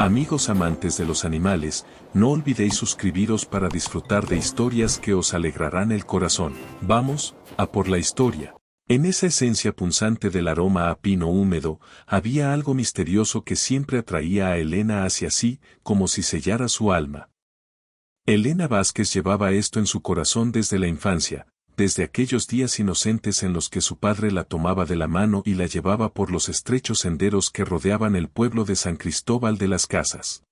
Amigos amantes de los animales, no olvidéis suscribiros para disfrutar de historias que os alegrarán el corazón. Vamos, a por la historia. En esa esencia punzante del aroma a pino húmedo, había algo misterioso que siempre atraía a Elena hacia sí, como si sellara su alma. Elena Vázquez llevaba esto en su corazón desde la infancia, desde aquellos días inocentes en los que su padre la tomaba de la mano y la llevaba por los estrechos senderos que rodeaban el pueblo de San Cristóbal de las Casas.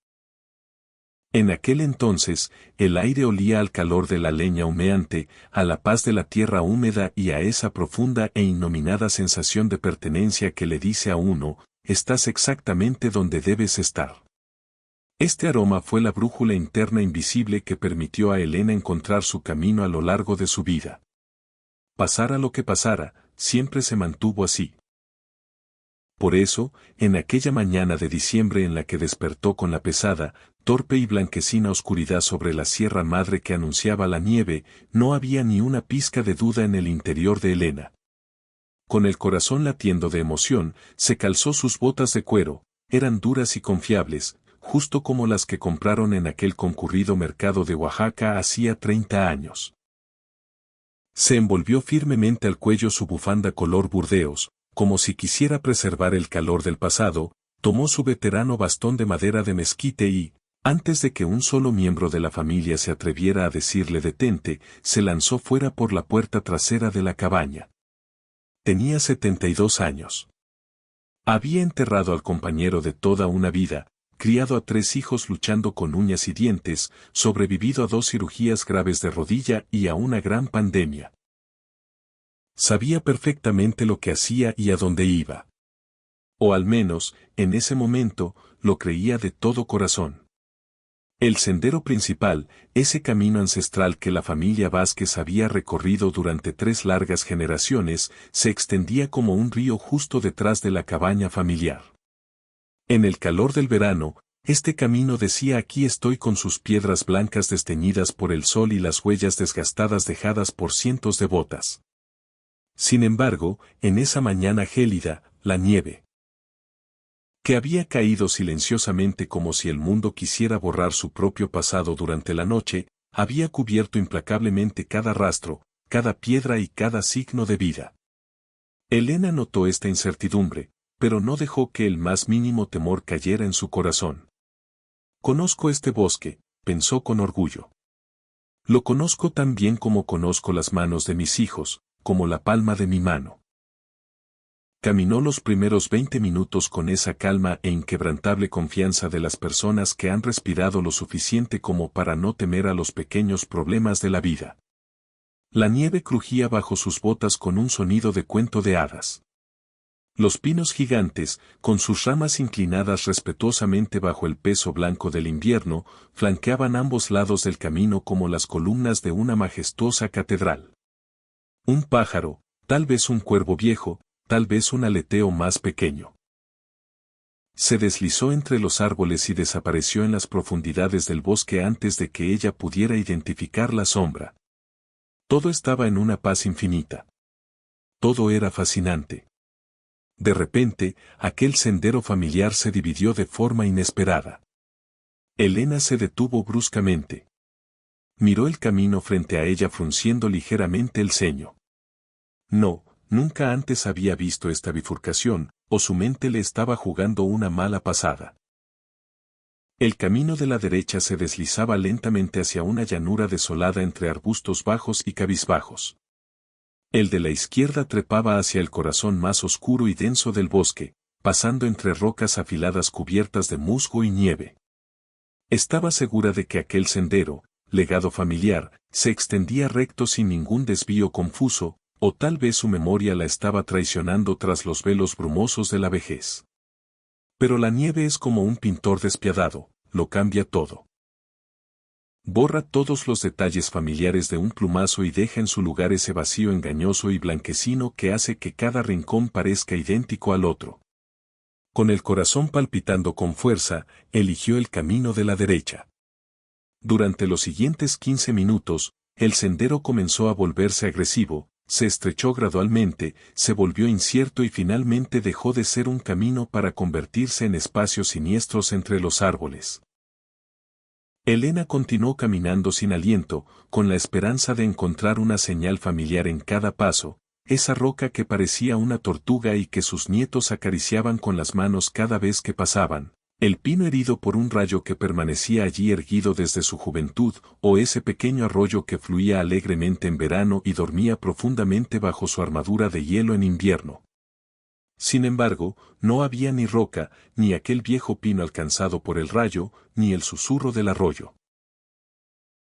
En aquel entonces, el aire olía al calor de la leña humeante, a la paz de la tierra húmeda y a esa profunda e innominada sensación de pertenencia que le dice a uno, estás exactamente donde debes estar. Este aroma fue la brújula interna invisible que permitió a Elena encontrar su camino a lo largo de su vida. Pasara lo que pasara, siempre se mantuvo así. Por eso, en aquella mañana de diciembre en la que despertó con la pesada, torpe y blanquecina oscuridad sobre la Sierra Madre que anunciaba la nieve, no había ni una pizca de duda en el interior de Elena. Con el corazón latiendo de emoción, se calzó sus botas de cuero, eran duras y confiables, justo como las que compraron en aquel concurrido mercado de Oaxaca hacía 30 años. Se envolvió firmemente al cuello su bufanda color burdeos, como si quisiera preservar el calor del pasado, tomó su veterano bastón de madera de mezquite y, antes de que un solo miembro de la familia se atreviera a decirle detente, se lanzó fuera por la puerta trasera de la cabaña. Tenía 72 años. Había enterrado al compañero de toda una vida, criado a 3 hijos luchando con uñas y dientes, sobrevivido a 2 cirugías graves de rodilla y a una gran pandemia. Sabía perfectamente lo que hacía y a dónde iba. O al menos, en ese momento, lo creía de todo corazón. El sendero principal, ese camino ancestral que la familia Vázquez había recorrido durante 3 largas generaciones, se extendía como un río justo detrás de la cabaña familiar. En el calor del verano, este camino decía aquí estoy con sus piedras blancas desteñidas por el sol y las huellas desgastadas dejadas por cientos de botas. Sin embargo, en esa mañana gélida, la nieve, que había caído silenciosamente como si el mundo quisiera borrar su propio pasado durante la noche, había cubierto implacablemente cada rastro, cada piedra y cada signo de vida. Elena notó esta incertidumbre, pero no dejó que el más mínimo temor cayera en su corazón. Conozco este bosque, pensó con orgullo. Lo conozco tan bien como conozco las manos de mis hijos, como la palma de mi mano. Caminó los primeros 20 minutos con esa calma e inquebrantable confianza de las personas que han respirado lo suficiente como para no temer a los pequeños problemas de la vida. La nieve crujía bajo sus botas con un sonido de cuento de hadas. Los pinos gigantes, con sus ramas inclinadas respetuosamente bajo el peso blanco del invierno, flanqueaban ambos lados del camino como las columnas de una majestuosa catedral. Un pájaro, tal vez un cuervo viejo, tal vez un aleteo más pequeño. Se deslizó entre los árboles y desapareció en las profundidades del bosque antes de que ella pudiera identificar la sombra. Todo estaba en una paz infinita. Todo era fascinante. De repente, aquel sendero familiar se dividió de forma inesperada. Elena se detuvo bruscamente. Miró el camino frente a ella frunciendo ligeramente el ceño. No, nunca antes había visto esta bifurcación, o su mente le estaba jugando una mala pasada. El camino de la derecha se deslizaba lentamente hacia una llanura desolada entre arbustos bajos y cabizbajos. El de la izquierda trepaba hacia el corazón más oscuro y denso del bosque, pasando entre rocas afiladas cubiertas de musgo y nieve. Estaba segura de que aquel sendero, legado familiar, se extendía recto sin ningún desvío confuso, o tal vez su memoria la estaba traicionando tras los velos brumosos de la vejez. Pero la nieve es como un pintor despiadado, lo cambia todo. Borra todos los detalles familiares de un plumazo y deja en su lugar ese vacío engañoso y blanquecino que hace que cada rincón parezca idéntico al otro. Con el corazón palpitando con fuerza, eligió el camino de la derecha. Durante los siguientes 15 minutos, el sendero comenzó a volverse agresivo, Se estrechó gradualmente, se volvió incierto y finalmente dejó de ser un camino para convertirse en espacios siniestros entre los árboles. Elena continuó caminando sin aliento, con la esperanza de encontrar una señal familiar en cada paso, esa roca que parecía una tortuga y que sus nietos acariciaban con las manos cada vez que pasaban, el pino herido por un rayo que permanecía allí erguido desde su juventud, o ese pequeño arroyo que fluía alegremente en verano y dormía profundamente bajo su armadura de hielo en invierno. Sin embargo, no había ni roca, ni aquel viejo pino alcanzado por el rayo, ni el susurro del arroyo.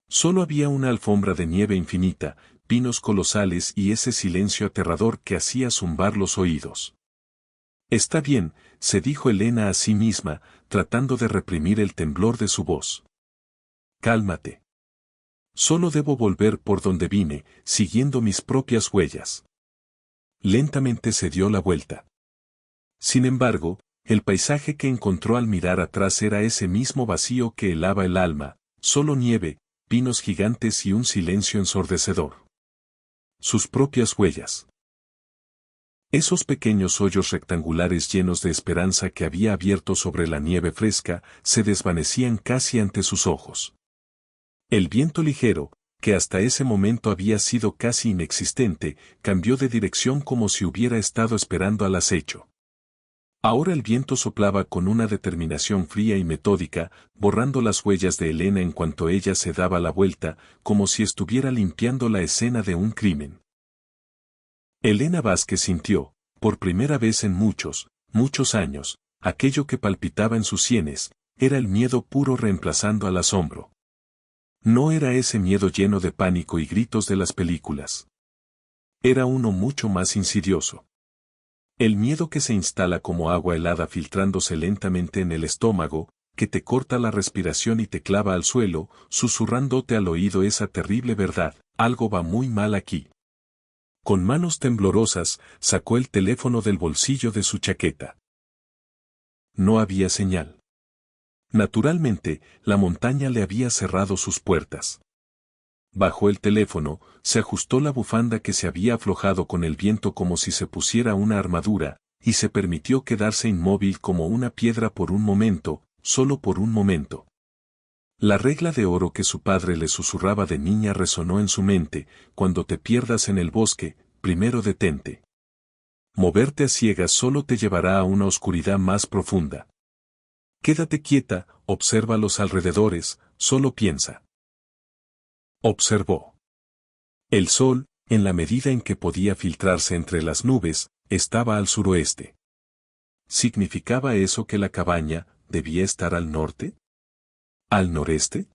Solo había una alfombra de nieve infinita, pinos colosales y ese silencio aterrador que hacía zumbar los oídos. Está bien, se dijo Elena a sí misma, tratando de reprimir el temblor de su voz. Cálmate. Solo debo volver por donde vine, siguiendo mis propias huellas. Lentamente se dio la vuelta. Sin embargo, el paisaje que encontró al mirar atrás era ese mismo vacío que helaba el alma, solo nieve, pinos gigantes y un silencio ensordecedor. Sus propias huellas. Esos pequeños hoyos rectangulares llenos de esperanza que había abierto sobre la nieve fresca, se desvanecían casi ante sus ojos. El viento ligero, que hasta ese momento había sido casi inexistente, cambió de dirección como si hubiera estado esperando al acecho. Ahora el viento soplaba con una determinación fría y metódica, borrando las huellas de Elena en cuanto ella se daba la vuelta, como si estuviera limpiando la escena de un crimen. Elena Vázquez sintió, por primera vez en muchos, muchos años, aquello que palpitaba en sus sienes, era el miedo puro reemplazando al asombro. No era ese miedo lleno de pánico y gritos de las películas. Era uno mucho más insidioso. El miedo que se instala como agua helada filtrándose lentamente en el estómago, que te corta la respiración y te clava al suelo, susurrándote al oído esa terrible verdad, algo va muy mal aquí. Con manos temblorosas, sacó el teléfono del bolsillo de su chaqueta. No había señal. Naturalmente, la montaña le había cerrado sus puertas. Bajó el teléfono, se ajustó la bufanda que se había aflojado con el viento como si se pusiera una armadura, y se permitió quedarse inmóvil como una piedra por un momento, solo por un momento. La regla de oro que su padre le susurraba de niña resonó en su mente: cuando te pierdas en el bosque, primero detente. Moverte a ciegas solo te llevará a una oscuridad más profunda. Quédate quieta, observa los alrededores, solo piensa. Observó. El sol, en la medida en que podía filtrarse entre las nubes, estaba al suroeste. ¿Significaba eso que la cabaña debía estar al norte? ¿Al noreste?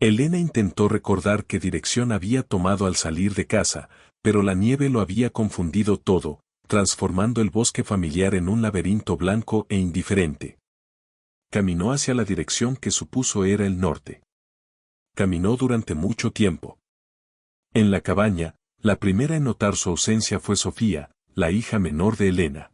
Elena intentó recordar qué dirección había tomado al salir de casa, pero la nieve lo había confundido todo, transformando el bosque familiar en un laberinto blanco e indiferente. Caminó hacia la dirección que supuso era el norte. Caminó durante mucho tiempo. En la cabaña, la primera en notar su ausencia fue Sofía, la hija menor de Elena.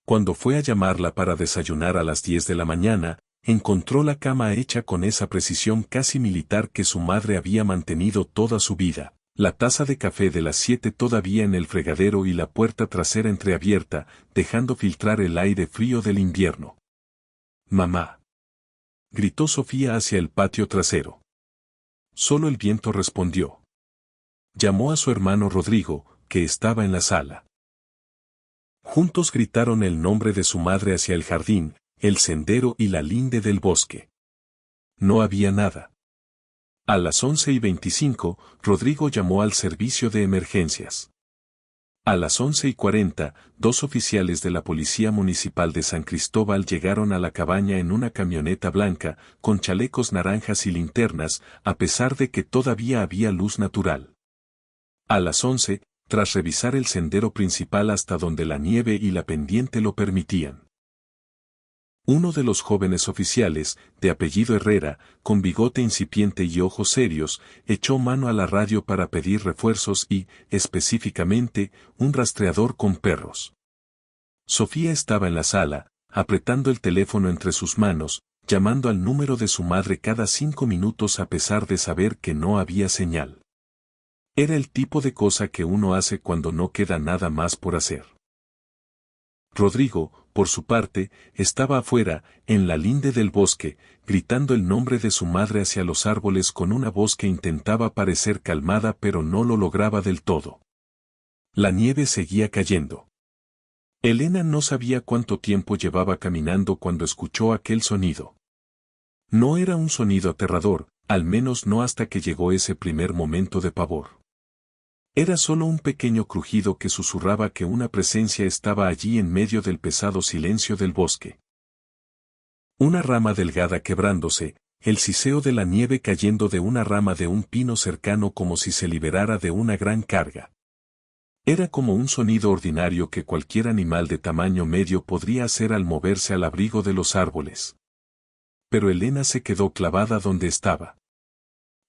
Cuando fue a llamarla para desayunar a las 10 de la mañana, encontró la cama hecha con esa precisión casi militar que su madre había mantenido toda su vida, la taza de café de las 7 todavía en el fregadero y la puerta trasera entreabierta, dejando filtrar el aire frío del invierno. «Mamá», gritó Sofía hacia el patio trasero. Solo el viento respondió. Llamó a su hermano Rodrigo, que estaba en la sala. Juntos gritaron el nombre de su madre hacia el jardín, el sendero y la linde del bosque. No había nada. A las 11:25, Rodrigo llamó al servicio de emergencias. A las 11:40, dos oficiales de la Policía Municipal de San Cristóbal llegaron a la cabaña en una camioneta blanca, con chalecos naranjas y linternas, a pesar de que todavía había luz natural. A las 11, tras revisar el sendero principal hasta donde la nieve y la pendiente lo permitían. Uno de los jóvenes oficiales, de apellido Herrera, con bigote incipiente y ojos serios, echó mano a la radio para pedir refuerzos y, específicamente, un rastreador con perros. Sofía estaba en la sala, apretando el teléfono entre sus manos, llamando al número de su madre cada 5 minutos a pesar de saber que no había señal. Era el tipo de cosa que uno hace cuando no queda nada más por hacer. Rodrigo, por su parte, estaba afuera, en la linde del bosque, gritando el nombre de su madre hacia los árboles con una voz que intentaba parecer calmada pero no lo lograba del todo. La nieve seguía cayendo. Elena no sabía cuánto tiempo llevaba caminando cuando escuchó aquel sonido. No era un sonido aterrador, al menos no hasta que llegó ese primer momento de pavor. Era solo un pequeño crujido que susurraba que una presencia estaba allí en medio del pesado silencio del bosque. Una rama delgada quebrándose, el siseo de la nieve cayendo de una rama de un pino cercano como si se liberara de una gran carga. Era como un sonido ordinario que cualquier animal de tamaño medio podría hacer al moverse al abrigo de los árboles. Pero Elena se quedó clavada donde estaba.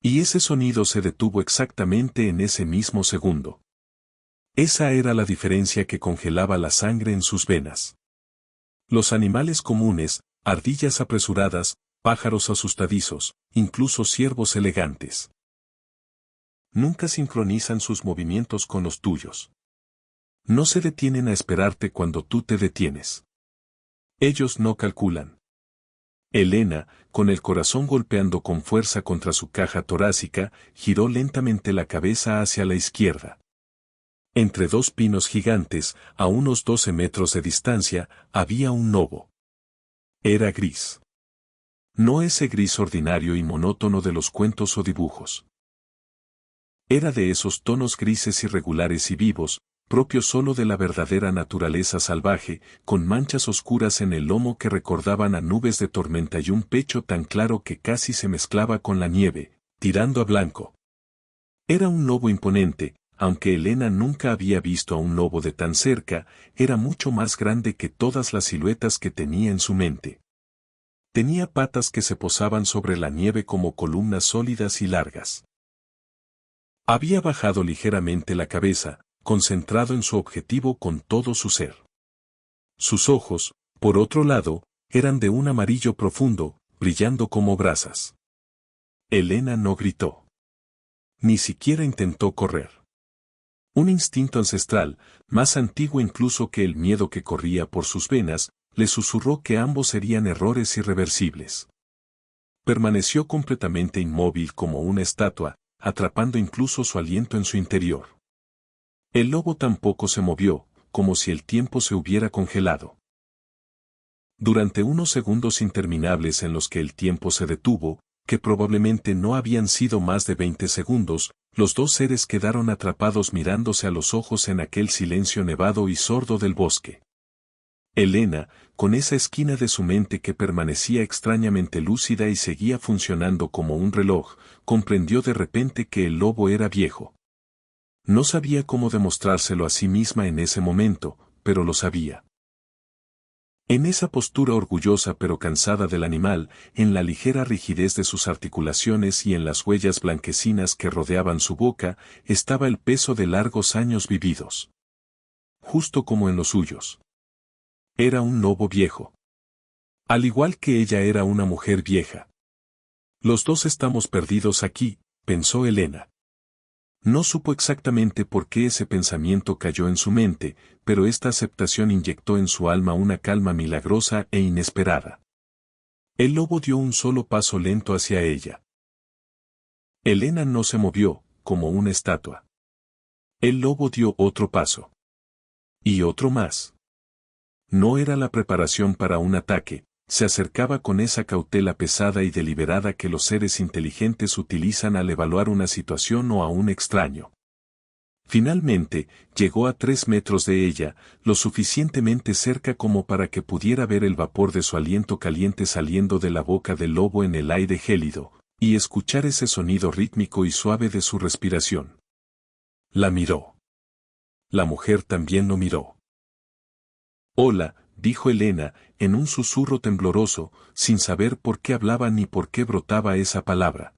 Y ese sonido se detuvo exactamente en ese mismo segundo. Esa era la diferencia que congelaba la sangre en sus venas. Los animales comunes, ardillas apresuradas, pájaros asustadizos, incluso ciervos elegantes. Nunca sincronizan sus movimientos con los tuyos. No se detienen a esperarte cuando tú te detienes. Ellos no calculan. Elena, con el corazón golpeando con fuerza contra su caja torácica, giró lentamente la cabeza hacia la izquierda. Entre dos pinos gigantes, a unos 12 metros de distancia, había un lobo. Era gris. No ese gris ordinario y monótono de los cuentos o dibujos. Era de esos tonos grises irregulares y vivos, propios solo de la verdadera naturaleza salvaje, con manchas oscuras en el lomo que recordaban a nubes de tormenta y un pecho tan claro que casi se mezclaba con la nieve, tirando a blanco. Era un lobo imponente, aunque Elena nunca había visto a un lobo de tan cerca, era mucho más grande que todas las siluetas que tenía en su mente. Tenía patas que se posaban sobre la nieve como columnas sólidas y largas. Había bajado ligeramente la cabeza, concentrado en su objetivo con todo su ser. Sus ojos, por otro lado, eran de un amarillo profundo, brillando como brasas. Elena no gritó. Ni siquiera intentó correr. Un instinto ancestral, más antiguo incluso que el miedo que corría por sus venas, le susurró que ambos serían errores irreversibles. Permaneció completamente inmóvil como una estatua, atrapando incluso su aliento en su interior. El lobo tampoco se movió, como si el tiempo se hubiera congelado. Durante unos segundos interminables en los que el tiempo se detuvo, que probablemente no habían sido más de 20 segundos, los dos seres quedaron atrapados mirándose a los ojos en aquel silencio nevado y sordo del bosque. Elena, con esa esquina de su mente que permanecía extrañamente lúcida y seguía funcionando como un reloj, comprendió de repente que el lobo era viejo. No sabía cómo demostrárselo a sí misma en ese momento, pero lo sabía. En esa postura orgullosa pero cansada del animal, en la ligera rigidez de sus articulaciones y en las huellas blanquecinas que rodeaban su boca, estaba el peso de largos años vividos. Justo como en los suyos. Era un lobo viejo. Al igual que ella era una mujer vieja. Los dos estamos perdidos aquí, pensó Elena. No supo exactamente por qué ese pensamiento cayó en su mente, pero esta aceptación inyectó en su alma una calma milagrosa e inesperada. El lobo dio un solo paso lento hacia ella. Elena no se movió, como una estatua. El lobo dio otro paso. Y otro más. No era la preparación para un ataque, se acercaba con esa cautela pesada y deliberada que los seres inteligentes utilizan al evaluar una situación o a un extraño. Finalmente, llegó a 3 metros de ella, lo suficientemente cerca como para que pudiera ver el vapor de su aliento caliente saliendo de la boca del lobo en el aire gélido, y escuchar ese sonido rítmico y suave de su respiración. La miró. La mujer también lo miró. Hola, dijo Elena, en un susurro tembloroso, sin saber por qué hablaba ni por qué brotaba esa palabra.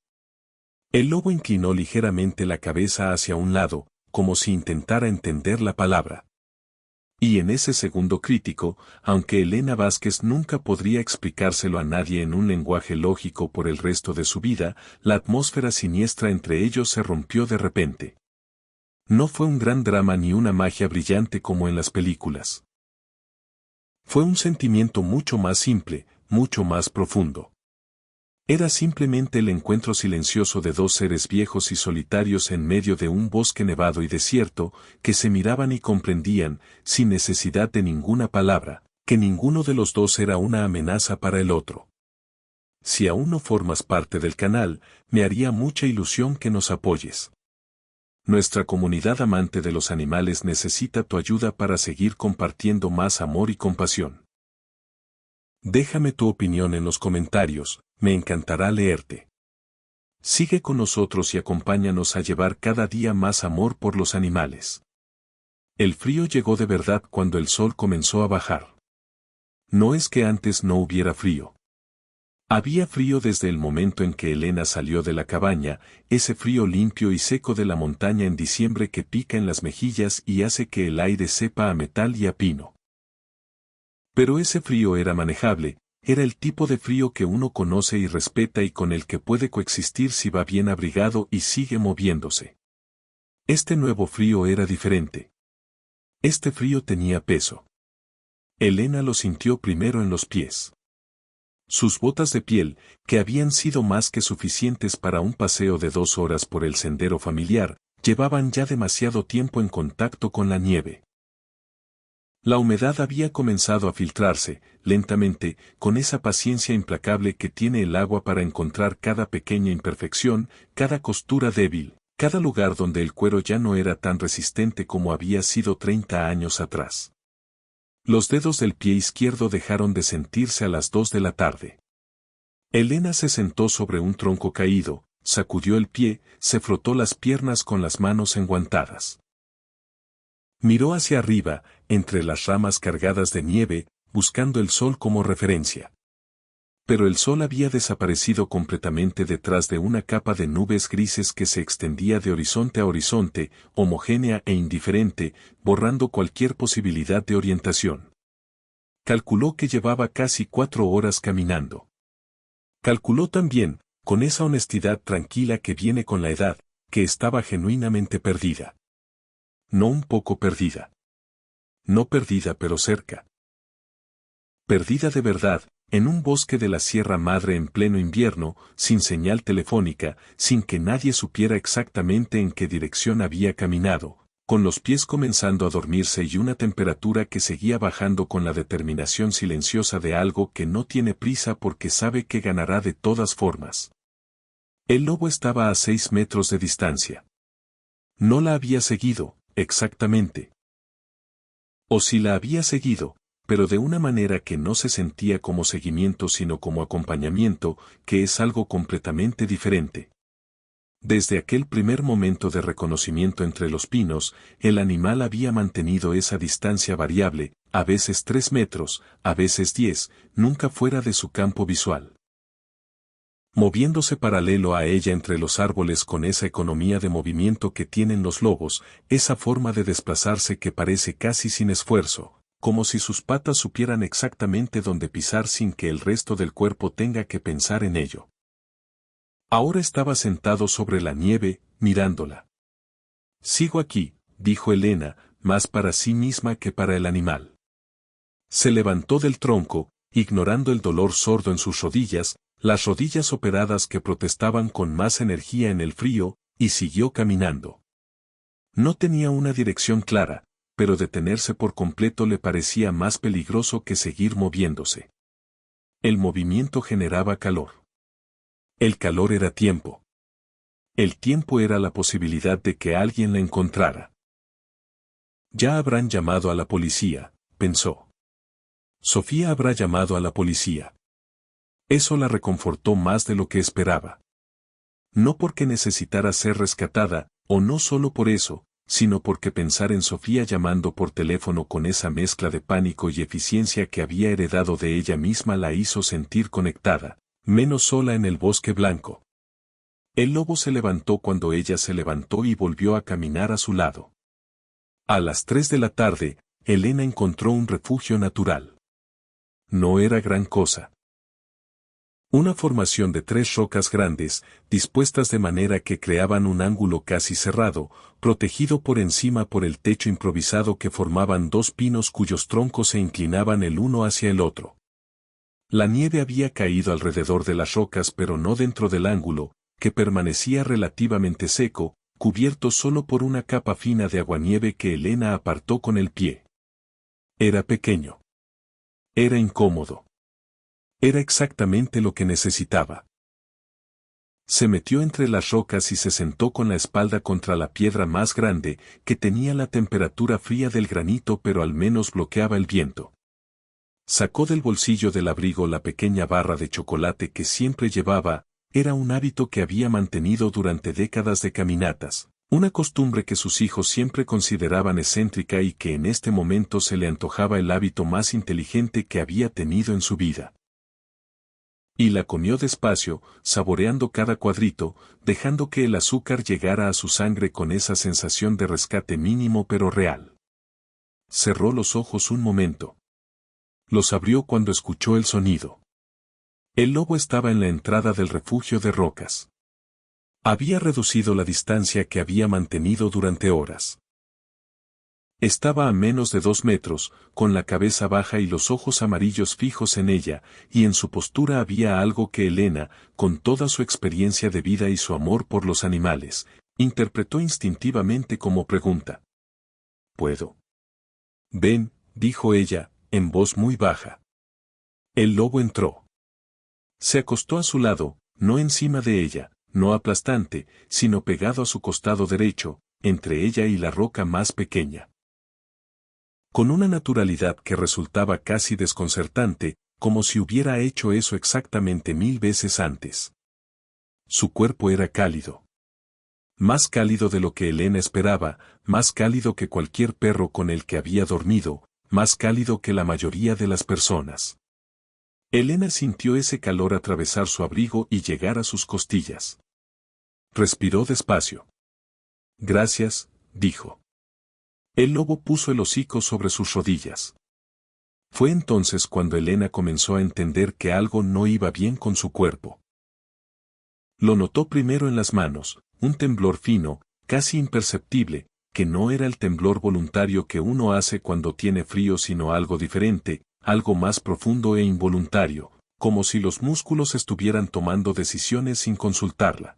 El lobo inclinó ligeramente la cabeza hacia un lado, como si intentara entender la palabra. Y en ese segundo crítico, aunque Elena Vázquez nunca podría explicárselo a nadie en un lenguaje lógico por el resto de su vida, la atmósfera siniestra entre ellos se rompió de repente. No fue un gran drama ni una magia brillante como en las películas. Fue un sentimiento mucho más simple, mucho más profundo. Era simplemente el encuentro silencioso de dos seres viejos y solitarios en medio de un bosque nevado y desierto, que se miraban y comprendían, sin necesidad de ninguna palabra, que ninguno de los dos era una amenaza para el otro. Si aún no formas parte del canal, me haría mucha ilusión que nos apoyes. Nuestra comunidad amante de los animales necesita tu ayuda para seguir compartiendo más amor y compasión. Déjame tu opinión en los comentarios, me encantará leerte. Sigue con nosotros y acompáñanos a llevar cada día más amor por los animales. El frío llegó de verdad cuando el sol comenzó a bajar. No es que antes no hubiera frío. Había frío desde el momento en que Elena salió de la cabaña, ese frío limpio y seco de la montaña en diciembre que pica en las mejillas y hace que el aire sepa a metal y a pino. Pero ese frío era manejable, era el tipo de frío que uno conoce y respeta y con el que puede coexistir si va bien abrigado y sigue moviéndose. Este nuevo frío era diferente. Este frío tenía peso. Elena lo sintió primero en los pies. Sus botas de piel, que habían sido más que suficientes para un paseo de 2 horas por el sendero familiar, llevaban ya demasiado tiempo en contacto con la nieve. La humedad había comenzado a filtrarse, lentamente, con esa paciencia implacable que tiene el agua para encontrar cada pequeña imperfección, cada costura débil, cada lugar donde el cuero ya no era tan resistente como había sido 30 años atrás. Los dedos del pie izquierdo dejaron de sentirse a las 2 de la tarde. Elena se sentó sobre un tronco caído, sacudió el pie, se frotó las piernas con las manos enguantadas. Miró hacia arriba, entre las ramas cargadas de nieve, buscando el sol como referencia. Pero el sol había desaparecido completamente detrás de una capa de nubes grises que se extendía de horizonte a horizonte, homogénea e indiferente, borrando cualquier posibilidad de orientación. Calculó que llevaba casi 4 horas caminando. Calculó también, con esa honestidad tranquila que viene con la edad, que estaba genuinamente perdida. No un poco perdida. No perdida pero cerca. Perdida de verdad, en un bosque de la Sierra Madre en pleno invierno, sin señal telefónica, sin que nadie supiera exactamente en qué dirección había caminado, con los pies comenzando a dormirse y una temperatura que seguía bajando con la determinación silenciosa de algo que no tiene prisa porque sabe que ganará de todas formas. El lobo estaba a 6 metros de distancia. No la había seguido, exactamente. O si la había seguido, pero de una manera que no se sentía como seguimiento sino como acompañamiento, que es algo completamente diferente. Desde aquel primer momento de reconocimiento entre los pinos, el animal había mantenido esa distancia variable, a veces 3 metros, a veces 10, nunca fuera de su campo visual. Moviéndose paralelo a ella entre los árboles con esa economía de movimiento que tienen los lobos, esa forma de desplazarse que parece casi sin esfuerzo, como si sus patas supieran exactamente dónde pisar sin que el resto del cuerpo tenga que pensar en ello. Ahora estaba sentado sobre la nieve, mirándola. Sigo aquí, dijo Elena, más para sí misma que para el animal. Se levantó del tronco, ignorando el dolor sordo en sus rodillas, las rodillas operadas que protestaban con más energía en el frío, y siguió caminando. No tenía una dirección clara, pero detenerse por completo le parecía más peligroso que seguir moviéndose. El movimiento generaba calor. El calor era tiempo. El tiempo era la posibilidad de que alguien la encontrara. Ya habrán llamado a la policía, pensó. Sofía habrá llamado a la policía. Eso la reconfortó más de lo que esperaba. No porque necesitara ser rescatada, o no solo por eso, sino porque pensar en Sofía llamando por teléfono con esa mezcla de pánico y eficiencia que había heredado de ella misma la hizo sentir conectada, menos sola en el bosque blanco. El lobo se levantó cuando ella se levantó y volvió a caminar a su lado. A las 3 de la tarde, Elena encontró un refugio natural. No era gran cosa. Una formación de 3 rocas grandes, dispuestas de manera que creaban un ángulo casi cerrado, protegido por encima por el techo improvisado que formaban 2 pinos cuyos troncos se inclinaban el uno hacia el otro. La nieve había caído alrededor de las rocas pero no dentro del ángulo, que permanecía relativamente seco, cubierto solo por una capa fina de aguanieve que Elena apartó con el pie. Era pequeño. Era incómodo. Era exactamente lo que necesitaba. Se metió entre las rocas y se sentó con la espalda contra la piedra más grande, que tenía la temperatura fría del granito pero al menos bloqueaba el viento. Sacó del bolsillo del abrigo la pequeña barra de chocolate que siempre llevaba, era un hábito que había mantenido durante décadas de caminatas, una costumbre que sus hijos siempre consideraban excéntrica y que en este momento se le antojaba el hábito más inteligente que había tenido en su vida. Y la comió despacio, saboreando cada cuadrito, dejando que el azúcar llegara a su sangre con esa sensación de rescate mínimo pero real. Cerró los ojos un momento. Los abrió cuando escuchó el sonido. El lobo estaba en la entrada del refugio de rocas. Había reducido la distancia que había mantenido durante horas. Estaba a menos de 2 metros, con la cabeza baja y los ojos amarillos fijos en ella, y en su postura había algo que Elena, con toda su experiencia de vida y su amor por los animales, interpretó instintivamente como pregunta. ¿Puedo? Ven, dijo ella, en voz muy baja. El lobo entró. Se acostó a su lado, no encima de ella, no aplastante, sino pegado a su costado derecho, entre ella y la roca más pequeña. Con una naturalidad que resultaba casi desconcertante, como si hubiera hecho eso exactamente 1000 veces antes. Su cuerpo era cálido. Más cálido de lo que Elena esperaba, más cálido que cualquier perro con el que había dormido, más cálido que la mayoría de las personas. Elena sintió ese calor atravesar su abrigo y llegar a sus costillas. Respiró despacio. Gracias, dijo. El lobo puso el hocico sobre sus rodillas. Fue entonces cuando Elena comenzó a entender que algo no iba bien con su cuerpo. Lo notó primero en las manos, un temblor fino, casi imperceptible, que no era el temblor voluntario que uno hace cuando tiene frío sino algo diferente, algo más profundo e involuntario, como si los músculos estuvieran tomando decisiones sin consultarla.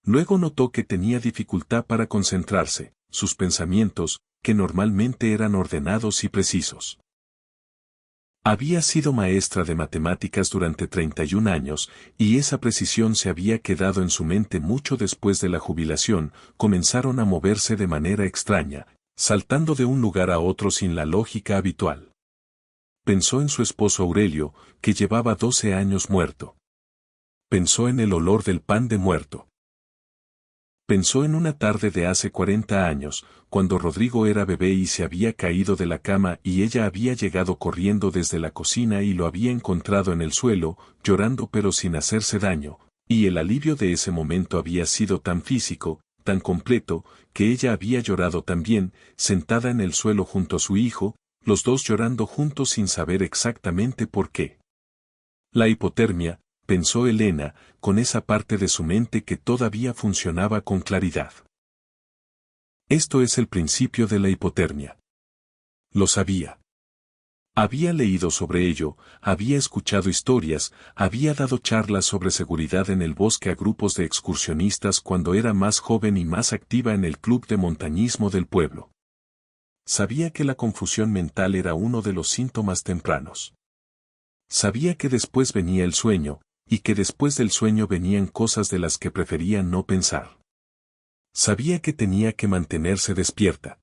Luego notó que tenía dificultad para concentrarse, sus pensamientos, que normalmente eran ordenados y precisos. Había sido maestra de matemáticas durante 31 años, y esa precisión se había quedado en su mente mucho después de la jubilación, comenzaron a moverse de manera extraña, saltando de un lugar a otro sin la lógica habitual. Pensó en su esposo Aurelio, que llevaba 12 años muerto. Pensó en el olor del pan de muerto. Pensó en una tarde de hace 40 años, cuando Rodrigo era bebé y se había caído de la cama y ella había llegado corriendo desde la cocina y lo había encontrado en el suelo, llorando pero sin hacerse daño, y el alivio de ese momento había sido tan físico, tan completo, que ella había llorado también, sentada en el suelo junto a su hijo, los dos llorando juntos sin saber exactamente por qué. La hipotermia, pensó Elena, con esa parte de su mente que todavía funcionaba con claridad. Esto es el principio de la hipotermia. Lo sabía. Había leído sobre ello, había escuchado historias, había dado charlas sobre seguridad en el bosque a grupos de excursionistas cuando era más joven y más activa en el club de montañismo del pueblo. Sabía que la confusión mental era uno de los síntomas tempranos. Sabía que después venía el sueño, y que después del sueño venían cosas de las que prefería no pensar. Sabía que tenía que mantenerse despierta.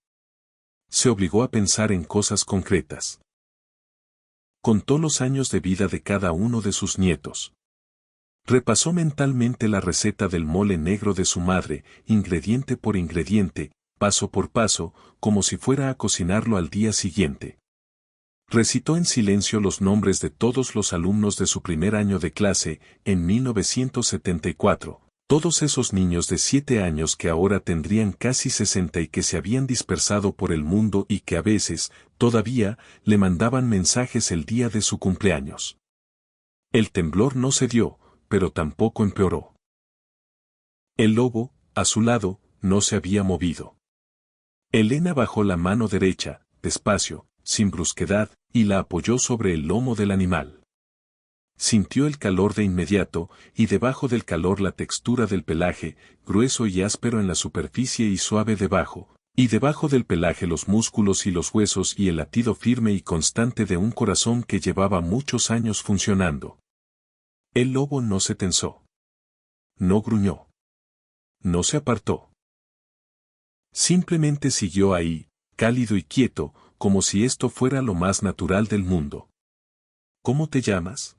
Se obligó a pensar en cosas concretas. Contó los años de vida de cada uno de sus nietos. Repasó mentalmente la receta del mole negro de su madre, ingrediente por ingrediente, paso por paso, como si fuera a cocinarlo al día siguiente. Recitó en silencio los nombres de todos los alumnos de su primer año de clase, en 1974, todos esos niños de 7 años que ahora tendrían casi 60 y que se habían dispersado por el mundo y que a veces, todavía, le mandaban mensajes el día de su cumpleaños. El temblor no cedió, pero tampoco empeoró. El lobo, a su lado, no se había movido. Elena bajó la mano derecha, despacio, sin brusquedad, y la apoyó sobre el lomo del animal. Sintió el calor de inmediato, y debajo del calor la textura del pelaje, grueso y áspero en la superficie y suave debajo, y debajo del pelaje los músculos y los huesos y el latido firme y constante de un corazón que llevaba muchos años funcionando. El lobo no se tensó. No gruñó. No se apartó. Simplemente siguió ahí, cálido y quieto, como si esto fuera lo más natural del mundo. ¿Cómo te llamas?,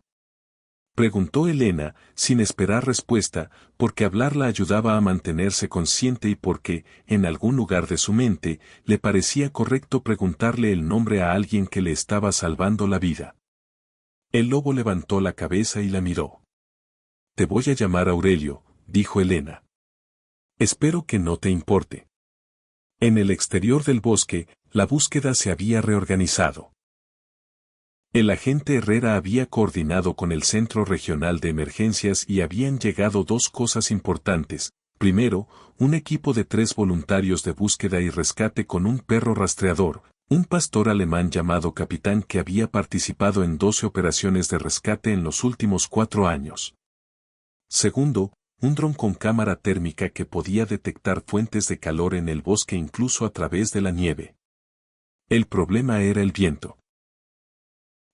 preguntó Elena, sin esperar respuesta, porque hablar la ayudaba a mantenerse consciente y porque, en algún lugar de su mente, le parecía correcto preguntarle el nombre a alguien que le estaba salvando la vida. El lobo levantó la cabeza y la miró. Te voy a llamar Aurelio, dijo Elena. Espero que no te importe. En el exterior del bosque, la búsqueda se había reorganizado. El agente Herrera había coordinado con el Centro Regional de Emergencias y habían llegado dos cosas importantes. Primero, un equipo de 3 voluntarios de búsqueda y rescate con un perro rastreador, un pastor alemán llamado Capitán que había participado en 12 operaciones de rescate en los últimos 4 años. Segundo, un dron con cámara térmica que podía detectar fuentes de calor en el bosque incluso a través de la nieve. El problema era el viento.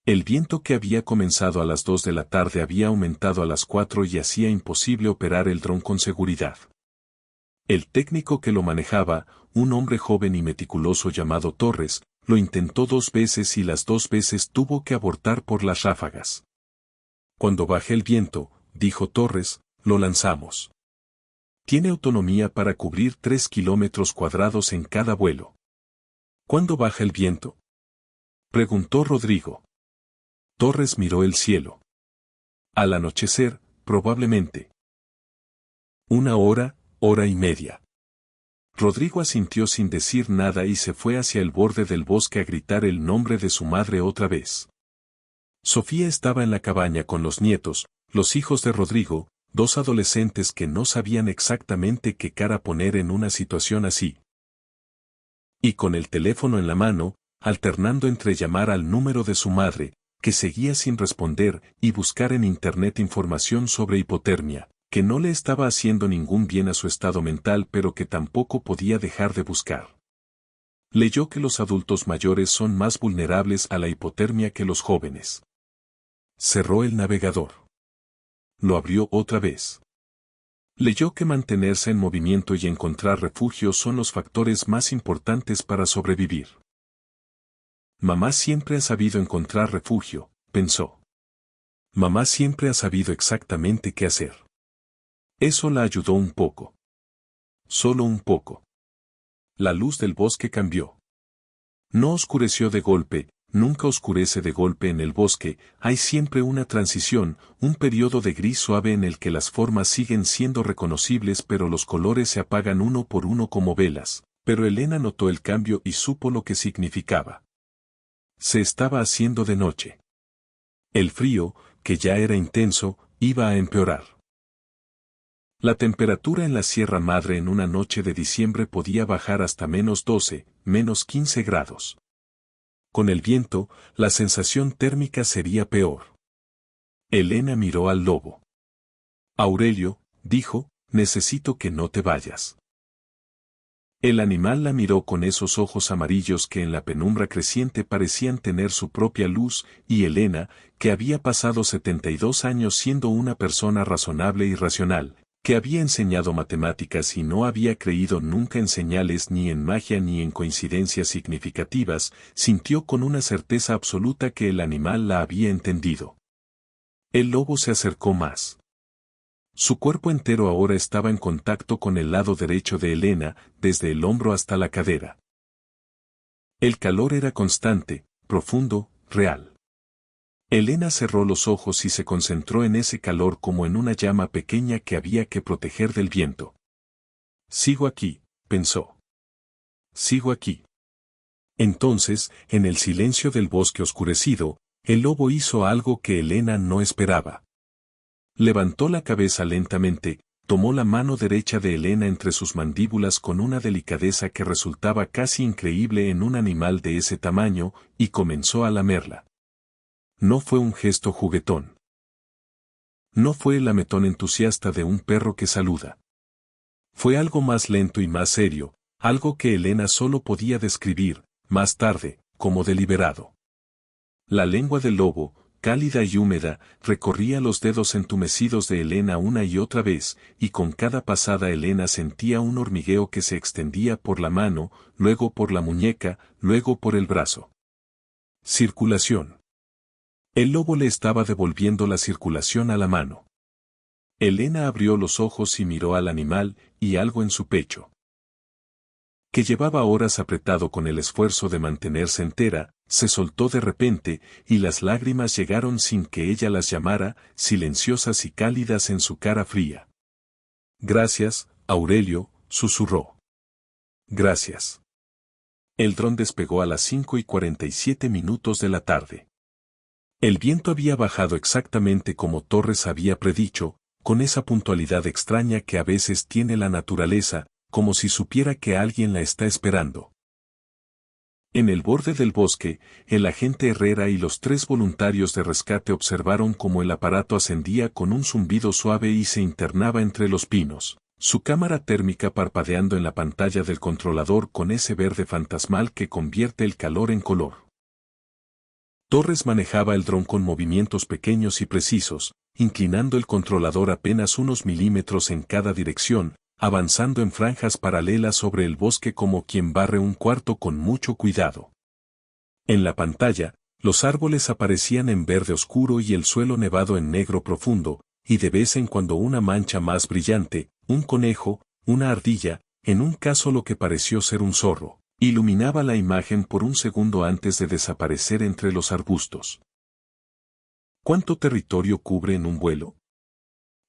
El viento que había comenzado a las 2 de la tarde había aumentado a las 4 y hacía imposible operar el dron con seguridad. El técnico que lo manejaba, un hombre joven y meticuloso llamado Torres, lo intentó 2 veces y las 2 veces tuvo que abortar por las ráfagas. Cuando baje el viento, dijo Torres, lo lanzamos. Tiene autonomía para cubrir 3 kilómetros cuadrados en cada vuelo. ¿Cuándo baja el viento?, preguntó Rodrigo. Torres miró el cielo. Al anochecer, probablemente. 1 hora, hora y media. Rodrigo asintió sin decir nada y se fue hacia el borde del bosque a gritar el nombre de su madre otra vez. Sofía estaba en la cabaña con los nietos, los hijos de Rodrigo, 2 adolescentes que no sabían exactamente qué cara poner en una situación así. Y con el teléfono en la mano, alternando entre llamar al número de su madre, que seguía sin responder, y buscar en internet información sobre hipotermia, que no le estaba haciendo ningún bien a su estado mental pero que tampoco podía dejar de buscar. Leyó que los adultos mayores son más vulnerables a la hipotermia que los jóvenes. Cerró el navegador. Lo abrió otra vez. Leyó que mantenerse en movimiento y encontrar refugio son los factores más importantes para sobrevivir. Mamá siempre ha sabido encontrar refugio, pensó. Mamá siempre ha sabido exactamente qué hacer. Eso la ayudó un poco. Solo un poco. La luz del bosque cambió. No oscureció de golpe, nunca oscurece de golpe en el bosque, hay siempre una transición, un periodo de gris suave en el que las formas siguen siendo reconocibles pero los colores se apagan uno por uno como velas, pero Elena notó el cambio y supo lo que significaba. Se estaba haciendo de noche. El frío, que ya era intenso, iba a empeorar. La temperatura en la Sierra Madre en una noche de diciembre podía bajar hasta -12, -15 grados. Con el viento, la sensación térmica sería peor. Elena miró al lobo. Aurelio, dijo, necesito que no te vayas. El animal la miró con esos ojos amarillos que en la penumbra creciente parecían tener su propia luz, y Elena, que había pasado 72 años siendo una persona razonable y racional, que había enseñado matemáticas y no había creído nunca en señales ni en magia ni en coincidencias significativas, sintió con una certeza absoluta que el animal la había entendido. El lobo se acercó más. Su cuerpo entero ahora estaba en contacto con el lado derecho de Elena, desde el hombro hasta la cadera. El calor era constante, profundo, real. Elena cerró los ojos y se concentró en ese calor como en una llama pequeña que había que proteger del viento. Sigo aquí, pensó. Sigo aquí. Entonces, en el silencio del bosque oscurecido, El lobo hizo algo que Elena no esperaba. Levantó la cabeza lentamente, tomó la mano derecha de Elena entre sus mandíbulas con una delicadeza que resultaba casi increíble en un animal de ese tamaño, y comenzó a lamerla. No fue un gesto juguetón. No fue el lametón entusiasta de un perro que saluda. Fue algo más lento y más serio, algo que Elena solo podía describir, más tarde, como deliberado. La lengua del lobo, cálida y húmeda, recorría los dedos entumecidos de Elena una y otra vez, y con cada pasada Elena sentía un hormigueo que se extendía por la mano, luego por la muñeca, luego por el brazo. Circulación. El lobo le estaba devolviendo la circulación a la mano. Elena abrió los ojos y miró al animal, y algo en su pecho, que llevaba horas apretado con el esfuerzo de mantenerse entera, se soltó de repente, y las lágrimas llegaron sin que ella las llamara, silenciosas y cálidas en su cara fría. Gracias, Aurelio, susurró. Gracias. El dron despegó a las 5:47 de la tarde. El viento había bajado exactamente como Torres había predicho, con esa puntualidad extraña que a veces tiene la naturaleza, como si supiera que alguien la está esperando. En el borde del bosque, el agente Herrera y los 3 voluntarios de rescate observaron cómo el aparato ascendía con un zumbido suave y se internaba entre los pinos, su cámara térmica parpadeando en la pantalla del controlador con ese verde fantasmal que convierte el calor en color. Torres manejaba el dron con movimientos pequeños y precisos, inclinando el controlador apenas unos milímetros en cada dirección, avanzando en franjas paralelas sobre el bosque como quien barre un cuarto con mucho cuidado. En la pantalla, los árboles aparecían en verde oscuro y el suelo nevado en negro profundo, y de vez en cuando una mancha más brillante, un conejo, una ardilla, en un caso lo que pareció ser un zorro, iluminaba la imagen por un segundo antes de desaparecer entre los arbustos. ¿Cuánto territorio cubre en un vuelo?,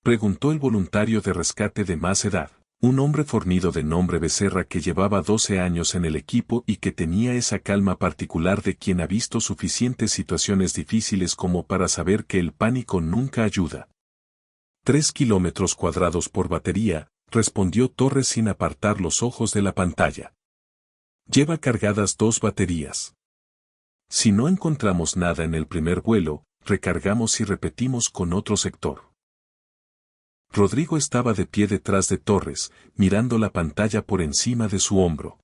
preguntó el voluntario de rescate de más edad, un hombre fornido de nombre Becerra que llevaba 12 años en el equipo y que tenía esa calma particular de quien ha visto suficientes situaciones difíciles como para saber que el pánico nunca ayuda. 3 kilómetros cuadrados por batería, respondió Torres sin apartar los ojos de la pantalla. Lleva cargadas 2 baterías. Si no encontramos nada en el primer vuelo, recargamos y repetimos con otro sector. Rodrigo estaba de pie detrás de Torres, mirando la pantalla por encima de su hombro.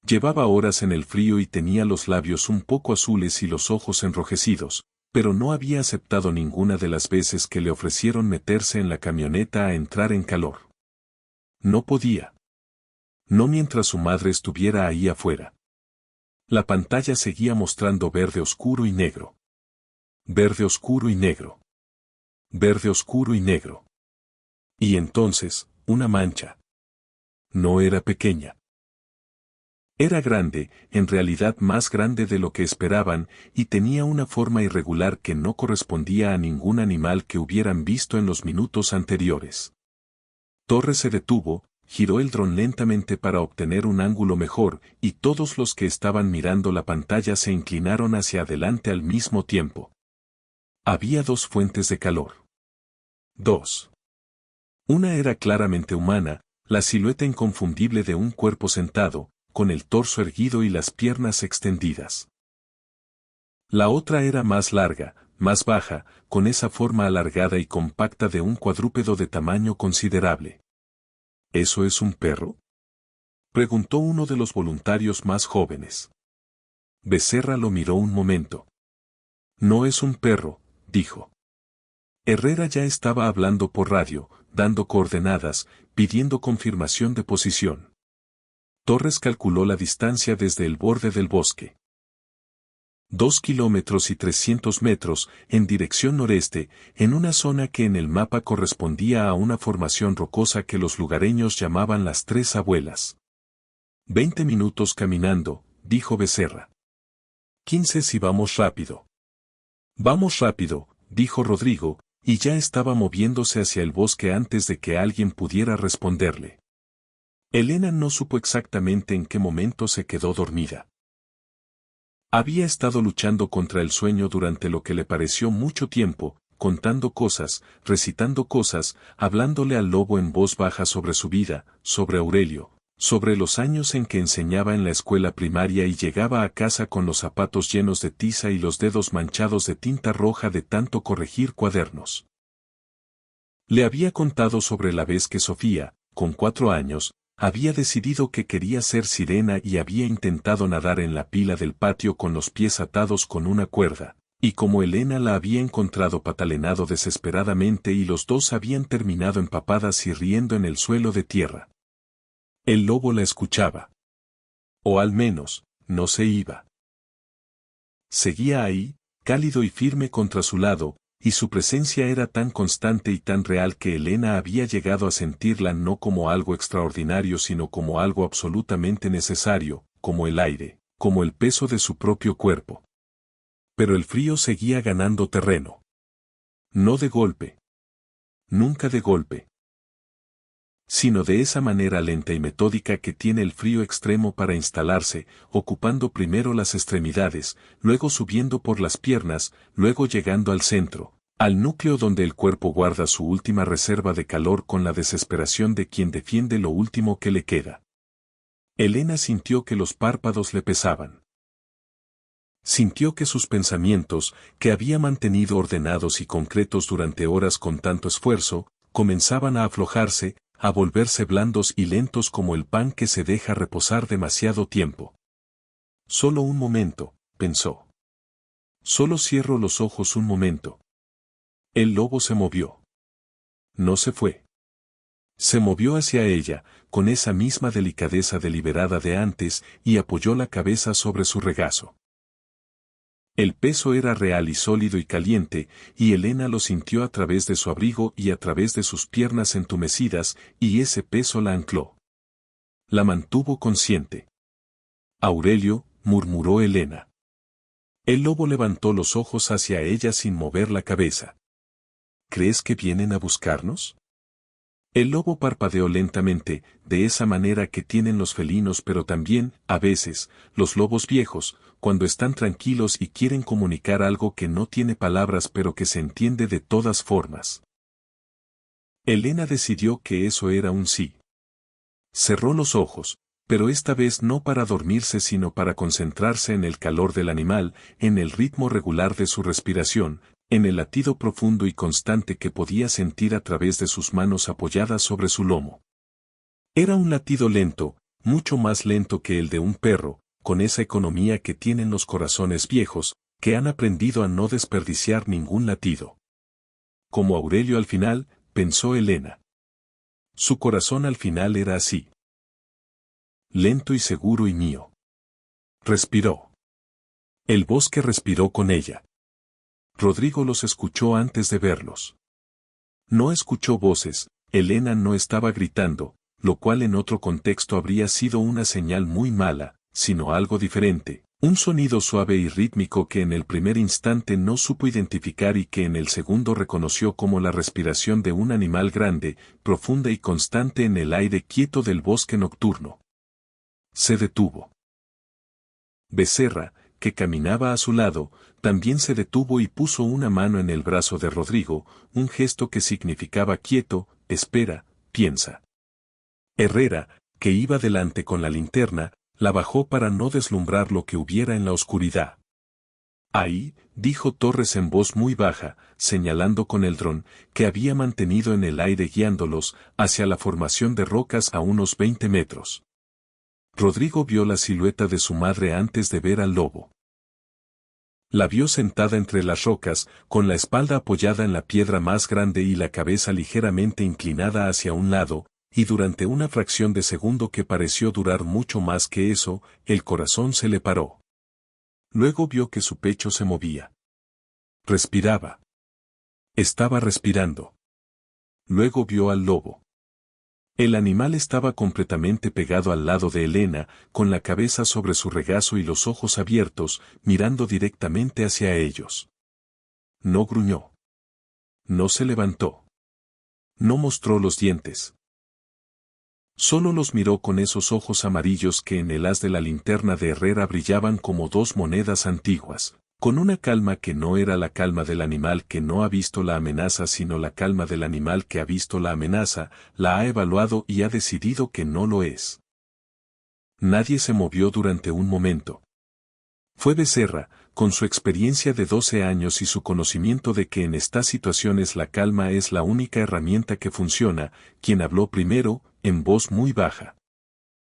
Llevaba horas en el frío y tenía los labios un poco azules y los ojos enrojecidos, pero no había aceptado ninguna de las veces que le ofrecieron meterse en la camioneta a entrar en calor. No podía. No mientras su madre estuviera ahí afuera. La pantalla seguía mostrando verde oscuro y negro. Verde oscuro y negro. Verde oscuro y negro. Y entonces, una mancha. No era pequeña. Era grande, en realidad más grande de lo que esperaban, y tenía una forma irregular que no correspondía a ningún animal que hubieran visto en los minutos anteriores. Torres se detuvo, giró el dron lentamente para obtener un ángulo mejor, y todos los que estaban mirando la pantalla se inclinaron hacia adelante al mismo tiempo. Había 2 fuentes de calor. 2. Una era claramente humana, la silueta inconfundible de un cuerpo sentado, con el torso erguido y las piernas extendidas. La otra era más larga, más baja, con esa forma alargada y compacta de un cuadrúpedo de tamaño considerable. ¿Eso es un perro?, preguntó uno de los voluntarios más jóvenes. Becerra lo miró un momento. No es un perro, dijo. Herrera ya estaba hablando por radio, dando coordenadas, pidiendo confirmación de posición. Torres calculó la distancia desde el borde del bosque. 2 kilómetros y 300 metros, en dirección noreste, en una zona que en el mapa correspondía a una formación rocosa que los lugareños llamaban las 3 Abuelas. 20 minutos caminando, dijo Becerra. 15 si vamos rápido. Vamos rápido, dijo Rodrigo, y ya estaba moviéndose hacia el bosque antes de que alguien pudiera responderle. Elena no supo exactamente en qué momento se quedó dormida. Había estado luchando contra el sueño durante lo que le pareció mucho tiempo, contando cosas, recitando cosas, hablándole al lobo en voz baja sobre su vida, sobre Aurelio, sobre los años en que enseñaba en la escuela primaria y llegaba a casa con los zapatos llenos de tiza y los dedos manchados de tinta roja de tanto corregir cuadernos. Le había contado sobre la vez que Sofía, con 4 años, había decidido que quería ser sirena y había intentado nadar en la pila del patio con los pies atados con una cuerda, y como Elena la había encontrado patalenado desesperadamente y los dos habían terminado empapadas y riendo en el suelo de tierra. El lobo la escuchaba. O al menos, no se iba. Seguía ahí, cálido y firme contra su lado, y su presencia era tan constante y tan real que Elena había llegado a sentirla no como algo extraordinario sino como algo absolutamente necesario, como el aire, como el peso de su propio cuerpo. Pero el frío seguía ganando terreno. No de golpe. Nunca de golpe. Sino de esa manera lenta y metódica que tiene el frío extremo para instalarse, ocupando primero las extremidades, luego subiendo por las piernas, luego llegando al centro, al núcleo donde el cuerpo guarda su última reserva de calor con la desesperación de quien defiende lo último que le queda. Elena sintió que los párpados le pesaban. Sintió que sus pensamientos, que había mantenido ordenados y concretos durante horas con tanto esfuerzo, comenzaban a aflojarse, a volverse blandos y lentos como el pan que se deja reposar demasiado tiempo. Solo un momento, pensó. Solo cierro los ojos un momento. El lobo se movió. No se fue. Se movió hacia ella, con esa misma delicadeza deliberada de antes, y apoyó la cabeza sobre su regazo. El peso era real y sólido y caliente, y Elena lo sintió a través de su abrigo y a través de sus piernas entumecidas, y ese peso la ancló. La mantuvo consciente. Aurelio, murmuró Elena. El lobo levantó los ojos hacia ella sin mover la cabeza. ¿Crees que vienen a buscarnos? El lobo parpadeó lentamente, de esa manera que tienen los felinos pero también, a veces, los lobos viejos, cuando están tranquilos y quieren comunicar algo que no tiene palabras pero que se entiende de todas formas. Elena decidió que eso era un sí. Cerró los ojos, pero esta vez no para dormirse sino para concentrarse en el calor del animal, en el ritmo regular de su respiración, en el latido profundo y constante que podía sentir a través de sus manos apoyadas sobre su lomo. Era un latido lento, mucho más lento que el de un perro, con esa economía que tienen los corazones viejos, que han aprendido a no desperdiciar ningún latido. Como Aurelio al final, pensó Elena. Su corazón al final era así. Lento y seguro y mío. Respiró. El bosque respiró con ella. Rodrigo los escuchó antes de verlos. No escuchó voces, Elena no estaba gritando, lo cual en otro contexto habría sido una señal muy mala, sino algo diferente, un sonido suave y rítmico que en el primer instante no supo identificar y que en el segundo reconoció como la respiración de un animal grande, profunda y constante en el aire quieto del bosque nocturno. Se detuvo. Becerra, que caminaba a su lado, también se detuvo y puso una mano en el brazo de Rodrigo, un gesto que significaba quieto, espera, piensa. Herrera, que iba delante con la linterna, la bajó para no deslumbrar lo que hubiera en la oscuridad. Ahí, dijo Torres en voz muy baja, señalando con el dron, que había mantenido en el aire guiándolos, hacia la formación de rocas a unos 20 metros. Rodrigo vio la silueta de su madre antes de ver al lobo. La vio sentada entre las rocas, con la espalda apoyada en la piedra más grande y la cabeza ligeramente inclinada hacia un lado, y durante una fracción de segundo que pareció durar mucho más que eso, el corazón se le paró. Luego vio que su pecho se movía. Respiraba. Estaba respirando. Luego vio al lobo. El animal estaba completamente pegado al lado de Elena, con la cabeza sobre su regazo y los ojos abiertos, mirando directamente hacia ellos. No gruñó. No se levantó. No mostró los dientes. Solo los miró con esos ojos amarillos que en el haz de la linterna de Herrera brillaban como dos monedas antiguas, con una calma que no era la calma del animal que no ha visto la amenaza sino la calma del animal que ha visto la amenaza, la ha evaluado y ha decidido que no lo es. Nadie se movió durante un momento. Fue Becerra, con su experiencia de 12 años y su conocimiento de que en estas situaciones la calma es la única herramienta que funciona, quien habló primero, en voz muy baja.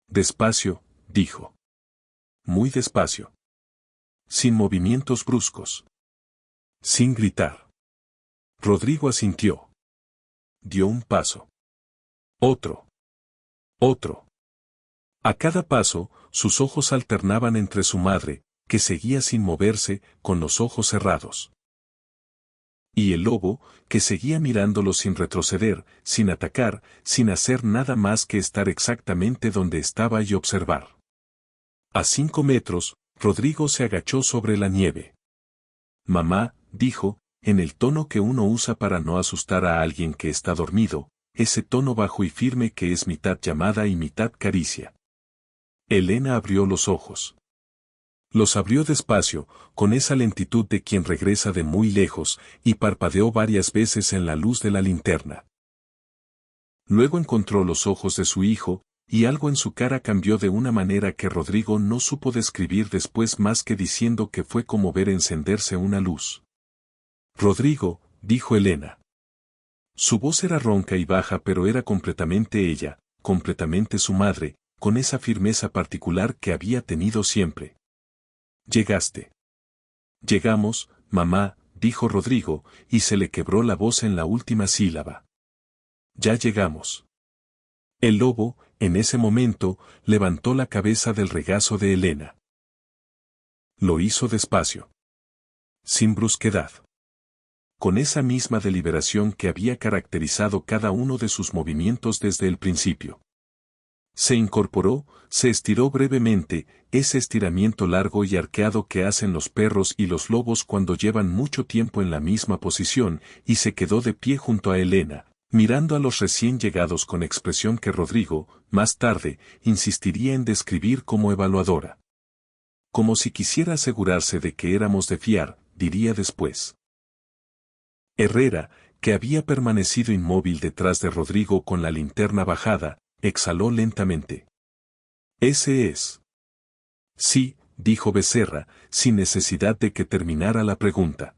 Despacio, dijo. Muy despacio. Sin movimientos bruscos. Sin gritar. Rodrigo asintió. Dio un paso. Otro. Otro. A cada paso, sus ojos alternaban entre su madre, que seguía sin moverse, con los ojos cerrados. Y el lobo, que seguía mirándolo sin retroceder, sin atacar, sin hacer nada más que estar exactamente donde estaba y observar. A 5 metros, Rodrigo se agachó sobre la nieve. Mamá, dijo, en el tono que uno usa para no asustar a alguien que está dormido, ese tono bajo y firme que es mitad llamada y mitad caricia. Elena abrió los ojos. Los abrió despacio, con esa lentitud de quien regresa de muy lejos, y parpadeó varias veces en la luz de la linterna. Luego encontró los ojos de su hijo, y algo en su cara cambió de una manera que Rodrigo no supo describir después más que diciendo que fue como ver encenderse una luz. Rodrigo, dijo Elena. Su voz era ronca y baja pero era completamente ella, completamente su madre, con esa firmeza particular que había tenido siempre. Llegaste. Llegamos, mamá, dijo Rodrigo, y se le quebró la voz en la última sílaba. Ya llegamos. El lobo, en ese momento, levantó la cabeza del regazo de Elena. Lo hizo despacio. Sin brusquedad. Con esa misma deliberación que había caracterizado cada uno de sus movimientos desde el principio. Se incorporó, se estiró brevemente, ese estiramiento largo y arqueado que hacen los perros y los lobos cuando llevan mucho tiempo en la misma posición, y se quedó de pie junto a Elena, mirando a los recién llegados con expresión que Rodrigo, más tarde, insistiría en describir como evaluadora. Como si quisiera asegurarse de que éramos de fiar, diría después. Herrera, que había permanecido inmóvil detrás de Rodrigo con la linterna bajada, exhaló lentamente. Ese es. Sí, dijo Becerra, sin necesidad de que terminara la pregunta.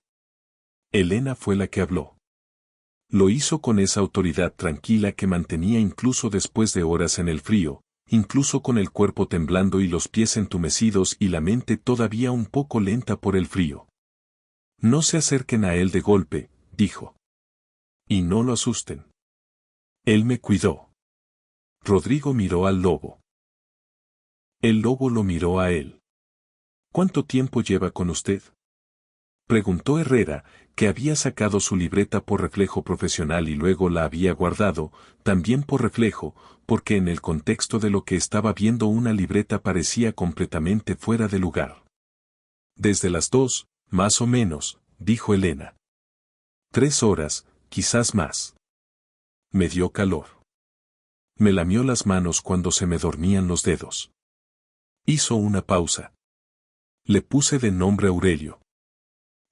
Elena fue la que habló. Lo hizo con esa autoridad tranquila que mantenía incluso después de horas en el frío, incluso con el cuerpo temblando y los pies entumecidos y la mente todavía un poco lenta por el frío. No se acerquen a él de golpe, dijo. Y no lo asusten. Él me cuidó. Rodrigo miró al lobo. El lobo lo miró a él. ¿Cuánto tiempo lleva con usted? Preguntó Herrera, que había sacado su libreta por reflejo profesional y luego la había guardado, también por reflejo, porque en el contexto de lo que estaba viendo una libreta parecía completamente fuera de lugar. Desde las 2, más o menos, dijo Elena. 3 horas, quizás más. Me dio calor. Me lamió las manos cuando se me dormían los dedos. Hizo una pausa. Le puse de nombre Aurelio.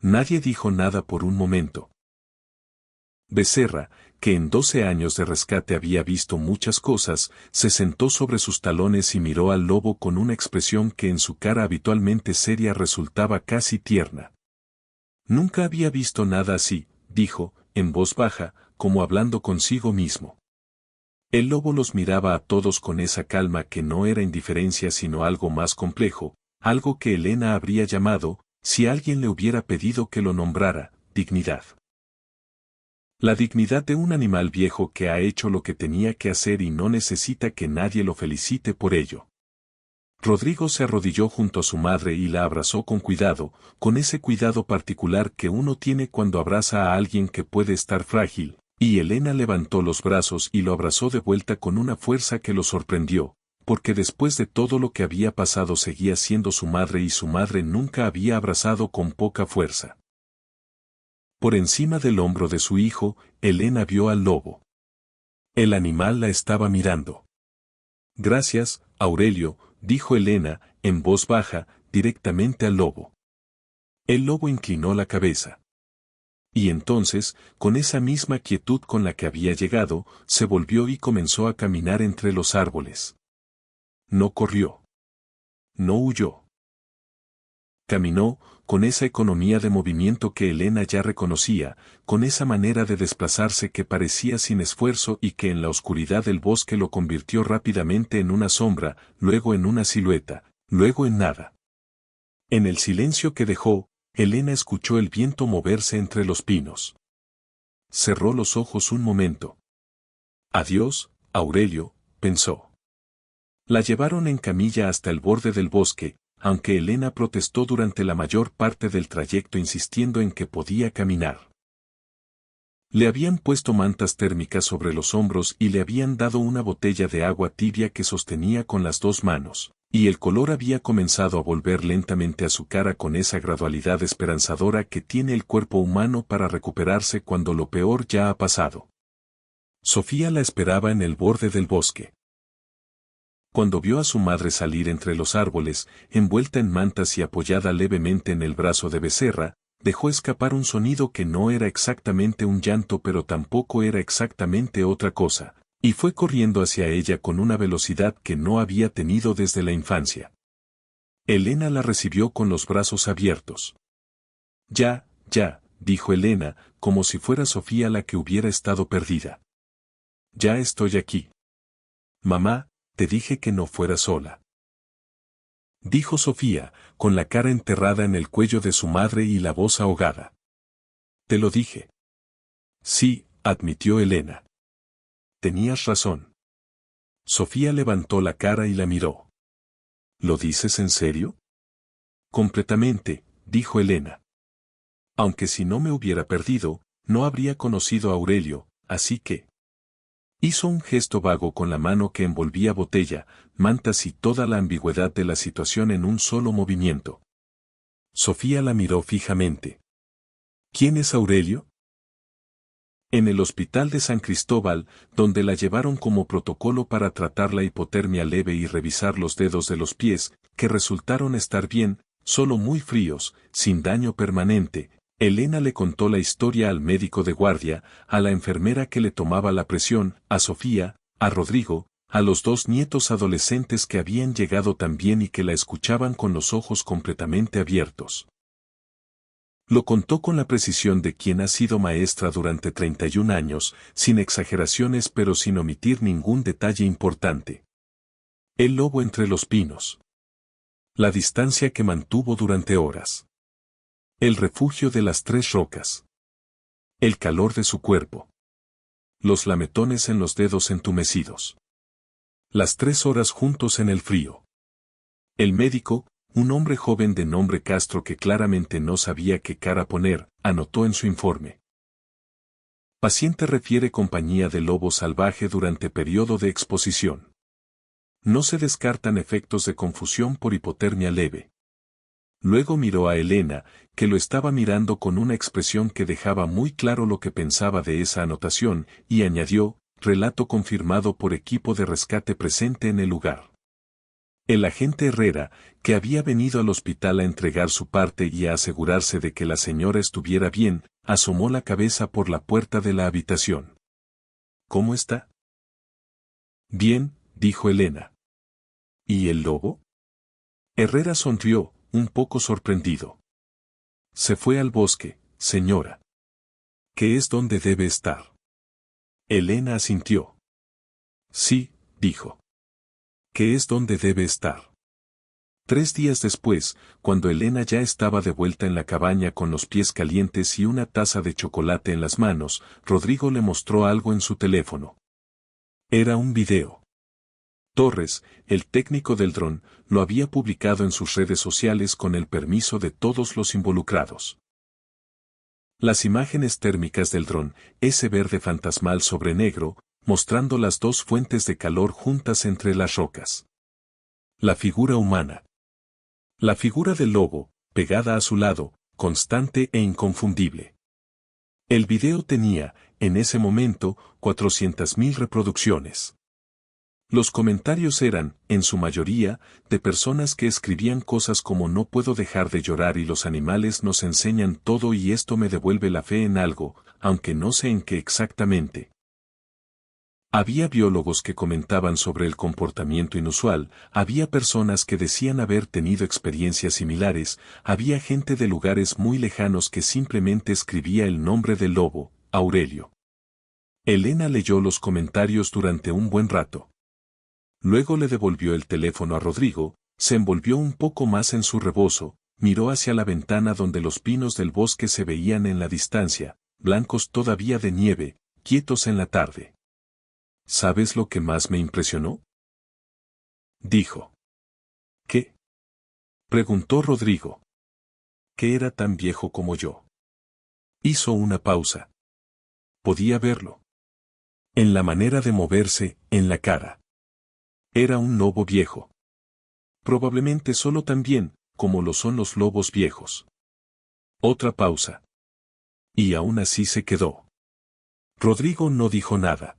Nadie dijo nada por un momento. Becerra, que en 12 años de rescate había visto muchas cosas, se sentó sobre sus talones y miró al lobo con una expresión que en su cara habitualmente seria resultaba casi tierna. Nunca había visto nada así, dijo, en voz baja, como hablando consigo mismo. El lobo los miraba a todos con esa calma que no era indiferencia sino algo más complejo, algo que Elena habría llamado, si alguien le hubiera pedido que lo nombrara, dignidad. La dignidad de un animal viejo que ha hecho lo que tenía que hacer y no necesita que nadie lo felicite por ello. Rodrigo se arrodilló junto a su madre y la abrazó con cuidado, con ese cuidado particular que uno tiene cuando abraza a alguien que puede estar frágil. Y Elena levantó los brazos y lo abrazó de vuelta con una fuerza que lo sorprendió, porque después de todo lo que había pasado seguía siendo su madre y su madre nunca había abrazado con poca fuerza. Por encima del hombro de su hijo, Elena vio al lobo. El animal la estaba mirando. Gracias, Aurelio, dijo Elena, en voz baja, directamente al lobo. El lobo inclinó la cabeza. Y entonces, con esa misma quietud con la que había llegado, se volvió y comenzó a caminar entre los árboles. No corrió. No huyó. Caminó, con esa economía de movimiento que Elena ya reconocía, con esa manera de desplazarse que parecía sin esfuerzo y que en la oscuridad del bosque lo convirtió rápidamente en una sombra, luego en una silueta, luego en nada. En el silencio que dejó, Elena escuchó el viento moverse entre los pinos. Cerró los ojos un momento. Adiós, Aurelio, pensó. La llevaron en camilla hasta el borde del bosque, aunque Elena protestó durante la mayor parte del trayecto insistiendo en que podía caminar. Le habían puesto mantas térmicas sobre los hombros y le habían dado una botella de agua tibia que sostenía con las dos manos, y el color había comenzado a volver lentamente a su cara con esa gradualidad esperanzadora que tiene el cuerpo humano para recuperarse cuando lo peor ya ha pasado. Sofía la esperaba en el borde del bosque. Cuando vio a su madre salir entre los árboles, envuelta en mantas y apoyada levemente en el brazo de Becerra, dejó escapar un sonido que no era exactamente un llanto pero tampoco era exactamente otra cosa, y fue corriendo hacia ella con una velocidad que no había tenido desde la infancia. Elena la recibió con los brazos abiertos. Ya, dijo Elena, como si fuera Sofía la que hubiera estado perdida. Ya estoy aquí. Mamá, te dije que no fuera sola. Dijo Sofía, con la cara enterrada en el cuello de su madre y la voz ahogada. Te lo dije. Sí, admitió Elena. Tenías razón. Sofía levantó la cara y la miró. ¿Lo dices en serio? Completamente, dijo Elena. Aunque si no me hubiera perdido, no habría conocido a Aurelio, así que... Hizo un gesto vago con la mano que envolvía botella, mantas y toda la ambigüedad de la situación en un solo movimiento. Sofía la miró fijamente. ¿Quién es Aurelio? En el hospital de San Cristóbal, donde la llevaron como protocolo para tratar la hipotermia leve y revisar los dedos de los pies, que resultaron estar bien, solo muy fríos, sin daño permanente, Elena le contó la historia al médico de guardia, a la enfermera que le tomaba la presión, a Sofía, a Rodrigo, a los dos nietos adolescentes que habían llegado también y que la escuchaban con los ojos completamente abiertos. Lo contó con la precisión de quien ha sido maestra durante 31 años, sin exageraciones pero sin omitir ningún detalle importante. El lobo entre los pinos. La distancia que mantuvo durante horas. El refugio de las tres rocas. El calor de su cuerpo. Los lametones en los dedos entumecidos. Las 3 horas juntos en el frío. El médico, un hombre joven de nombre Castro que claramente no sabía qué cara poner, anotó en su informe. Paciente refiere compañía de lobo salvaje durante periodo de exposición. No se descartan efectos de confusión por hipotermia leve. Luego miró a Elena, que lo estaba mirando con una expresión que dejaba muy claro lo que pensaba de esa anotación, y añadió, relato confirmado por equipo de rescate presente en el lugar. El agente Herrera, que había venido al hospital a entregar su parte y a asegurarse de que la señora estuviera bien, asomó la cabeza por la puerta de la habitación. ¿Cómo está? Bien, dijo Elena. ¿Y el lobo? Herrera sonrió, un poco sorprendido. Se fue al bosque, señora. ¿Qué es donde debe estar? Elena asintió. Sí, dijo. ¿Qué es donde debe estar? 3 días después, cuando Elena ya estaba de vuelta en la cabaña con los pies calientes y una taza de chocolate en las manos, Rodrigo le mostró algo en su teléfono. Era un video. Torres, el técnico del dron, lo había publicado en sus redes sociales con el permiso de todos los involucrados. Las imágenes térmicas del dron, ese verde fantasmal sobre negro, mostrando las dos fuentes de calor juntas entre las rocas. La figura humana. La figura del lobo, pegada a su lado, constante e inconfundible. El video tenía, en ese momento, 400.000 reproducciones. Los comentarios eran, en su mayoría, de personas que escribían cosas como no puedo dejar de llorar y los animales nos enseñan todo y esto me devuelve la fe en algo, aunque no sé en qué exactamente. Había biólogos que comentaban sobre el comportamiento inusual, había personas que decían haber tenido experiencias similares, había gente de lugares muy lejanos que simplemente escribía el nombre del lobo, Aurelio. Elena leyó los comentarios durante un buen rato. Luego le devolvió el teléfono a Rodrigo, se envolvió un poco más en su rebozo, miró hacia la ventana donde los pinos del bosque se veían en la distancia, blancos todavía de nieve, quietos en la tarde. ¿Sabes lo que más me impresionó? Dijo. ¿Qué? Preguntó Rodrigo. Que era tan viejo como yo. Hizo una pausa. Podía verlo. En la manera de moverse, en la cara. Era un lobo viejo. Probablemente solo tan bien, como lo son los lobos viejos. Otra pausa. Y aún así se quedó. Rodrigo no dijo nada.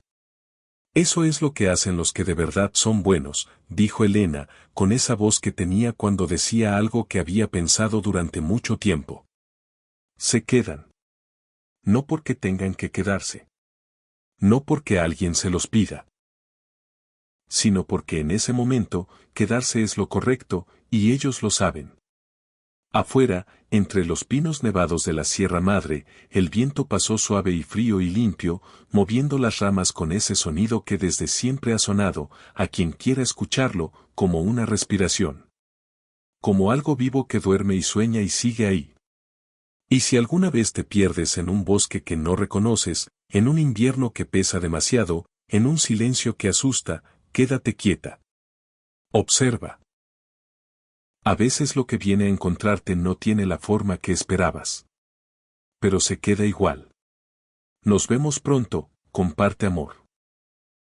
Eso es lo que hacen los que de verdad son buenos, dijo Elena, con esa voz que tenía cuando decía algo que había pensado durante mucho tiempo. Se quedan. No porque tengan que quedarse. No porque alguien se los pida. Sino porque en ese momento, quedarse es lo correcto, y ellos lo saben. Afuera, entre los pinos nevados de la Sierra Madre, el viento pasó suave y frío y limpio, moviendo las ramas con ese sonido que desde siempre ha sonado, a quien quiera escucharlo, como una respiración. Como algo vivo que duerme y sueña y sigue ahí. Y si alguna vez te pierdes en un bosque que no reconoces, en un invierno que pesa demasiado, en un silencio que asusta, quédate quieta. Observa. A veces lo que viene a encontrarte no tiene la forma que esperabas. Pero se queda igual. Nos vemos pronto, comparte amor.